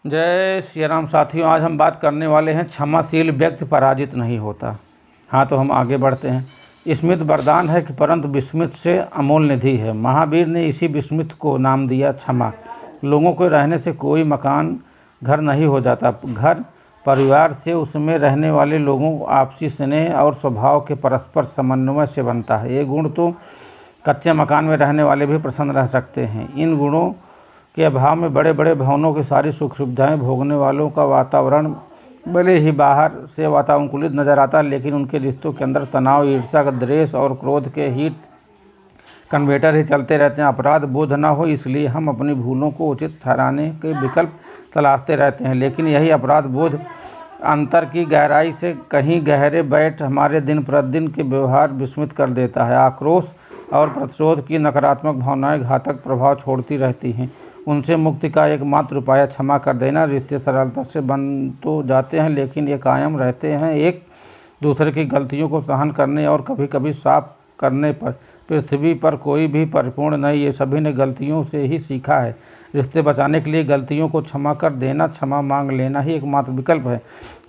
जय श्री राम साथियों, आज हम बात करने वाले हैं क्षमाशील व्यक्ति पराजित नहीं होता। हाँ, तो हम आगे बढ़ते हैं। स्मित वरदान है कि परंतु विस्मित से अमूल्य निधि है। महावीर ने इसी विस्मित को नाम दिया क्षमा। लोगों के रहने से कोई मकान घर नहीं हो जाता। घर परिवार से उसमें रहने वाले लोगों को आपसी स्नेह और स्वभाव के परस्पर समन्वय से बनता है। ये गुण तो कच्चे मकान में रहने वाले भी प्रसन्न रह सकते हैं। इन गुणों के अभाव में बड़े बड़े भवनों की सारी सुख सुविधाएं भोगने वालों का वातावरण भले ही बाहर से वातानुकूलित नजर आता है, लेकिन उनके रिश्तों के अंदर तनाव, ईर्ष्या, द्वेष और क्रोध के हीट कन्वेटर ही चलते रहते हैं। अपराध बोध न हो, इसलिए हम अपनी भूलों को उचित ठहराने के विकल्प तलाशते रहते हैं, लेकिन यही अपराध बोध अंतर की गहराई से कहीं गहरे बैठ हमारे दिन प्रतिदिन के व्यवहार विस्मित कर देता है। आक्रोश और प्रतिशोध की नकारात्मक भावनाएं घातक प्रभाव छोड़ती रहती हैं। उनसे मुक्ति का एकमात्र उपाय क्षमा कर देना। रिश्ते सरलता से बन तो जाते हैं, लेकिन ये कायम रहते हैं एक दूसरे की गलतियों को सहन करने और कभी कभी साफ करने पर। पृथ्वी पर कोई भी परिपूर्ण नहीं, ये सभी ने गलतियों से ही सीखा है। रिश्ते बचाने के लिए गलतियों को क्षमा कर देना, क्षमा मांग लेना ही एकमात्र विकल्प है।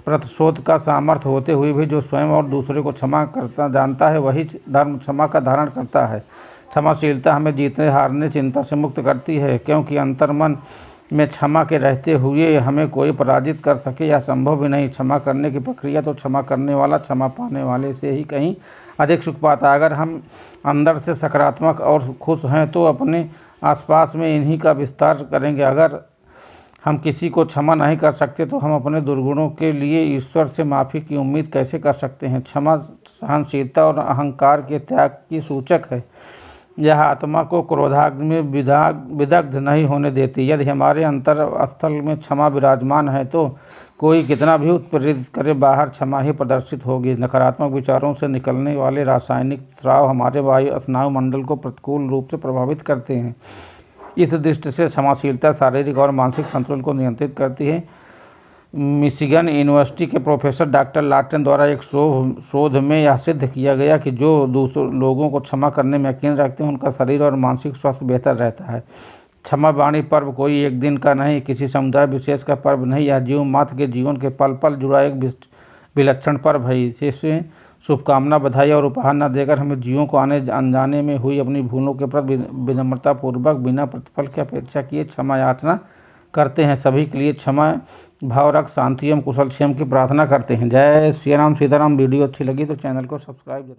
प्रतिशोध का सामर्थ्य होते हुए भी जो स्वयं और दूसरे को क्षमा करता जानता है, वही धर्म क्षमा का धारण करता है। क्षमाशीलता हमें जीतने हारने चिंता से मुक्त करती है, क्योंकि अंतर्मन में क्षमा के रहते हुए हमें कोई पराजित कर सके यह संभव भी नहीं। क्षमा करने की प्रक्रिया तो क्षमा करने वाला क्षमा पाने वाले से ही कहीं अधिक सुख पाता है। अगर हम अंदर से सकारात्मक और खुश हैं तो अपने आसपास में इन्हीं का विस्तार करेंगे। अगर हम किसी को क्षमा नहीं कर सकते तो हम अपने दुर्गुणों के लिए ईश्वर से माफ़ी की उम्मीद कैसे कर सकते हैं। क्षमा सहनशीलता और अहंकार के त्याग की सूचक है। यह आत्मा को क्रोधाग्नि में विदग्ध नहीं होने देती। यदि हमारे अंतर स्थल में क्षमा विराजमान है तो कोई कितना भी उत्प्रेरित करे, बाहर क्षमा ही प्रदर्शित होगी। नकारात्मक विचारों से निकलने वाले रासायनिक स्राव हमारे वायु स्नायुमंडल को प्रतिकूल रूप से प्रभावित करते हैं। इस दृष्टि से क्षमाशीलता शारीरिक और मानसिक संतुलन को नियंत्रित करती है। मिशिगन यूनिवर्सिटी के प्रोफेसर डॉक्टर लार्टन द्वारा एक शोध में यह सिद्ध किया गया कि जो दूसरों लोगों को क्षमा करने में यकीन रखते हैं, उनका शरीर और मानसिक स्वास्थ्य बेहतर रहता है। क्षमा वाणी पर्व कोई एक दिन का नहीं, किसी समुदाय विशेष का पर्व नहीं, यह जीव मात्र के जीवन के पल पल जुड़ा एक विलक्षण पर्व है। इसे शुभकामना, बधाई और उपहार न देकर हमें जीवों को आने अनजाने में हुई अपनी भूलों के प्रति विनम्रतापूर्वक बिना प्रतिफल की अपेक्षा किए क्षमा याचना करते हैं। सभी के लिए क्षमा भाव रख शांति एवं कुशल क्षेम की प्रार्थना करते हैं। जय श्री राम सीताराम। वीडियो अच्छी लगी तो चैनल को सब्सक्राइब जरूर।